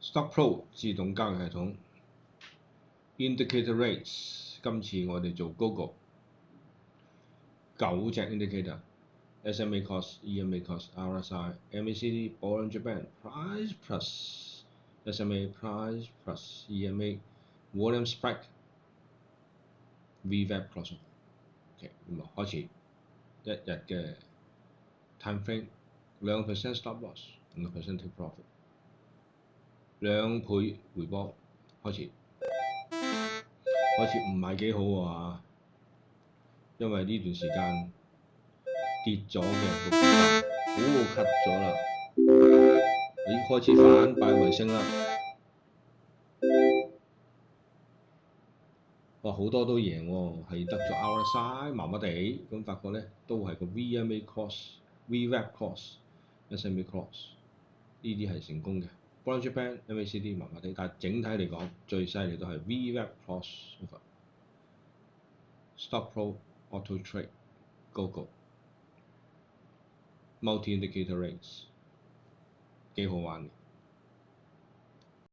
Stock Pro 自動交易系統 Indicator Rates， 今次我哋做 Google 9隻 indicator SMA Cost、EMA Cost、RSI、MACD、Bollinger Band、Price Plus、SMA Price Plus、EMA、Volume Spike、VWAP Crossover。OK， 咁啊開始一日嘅 time frame 2% stop loss， 5% take profit， 2倍回波開始唔係幾好喎，因為呢段時間跌咗嘅cut 咗啦，開始反敗為勝啦。哇，好多都贏喎，係得咗 RSI 麻麻地，咁發覺咧都係個 VMA Cross、VWAP Cross、SMA Cross 呢啲係成功嘅。Bollinger Band、MACD 麻麻地，但係整體嚟講最犀利都係 VWAP Crossover。Stock Pro Auto Trade Google Multi Indicator Rates 幾好玩嘅。